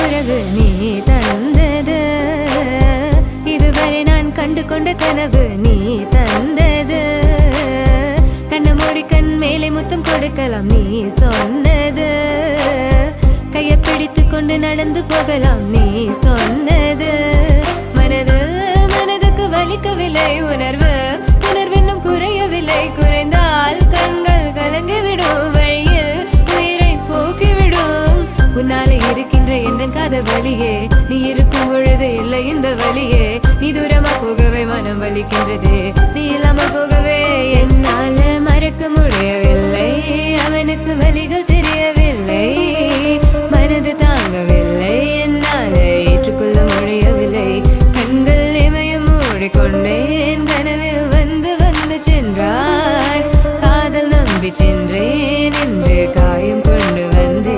உறவு நீ தந்தது, இதுவரை நான் கண்டு கொண்ட கனவு நீ தந்தது. கண்ண மூடி கண் மேலே முத்தம் கொடுக்கலாம் நீ சொன்னது, கையை பிடித்து கொண்டு நடந்து போகலாம் நீ சொன்னது. மனதுக்கு வலிக்கவில்லை உணர்வு, உணர்வென்னும் குறையவில்லை, குறைந்தால் கண்கள் கலங்கிவிடும், வழியில் உயிரை போக்கிவிடும். உன்னாலே இருக்கின்ற எந்த காதல் வலியே, நீ இருக்கும் பொழுது இல்லை இந்த வலியே. நீ தூரமா போகவே மனம் வலிக்கின்றது, நீ இல்லாமல் போகவே என்னால மறக்க முடியவில்லை. அவனுக்கு வலிகள் தெரியவில்லை.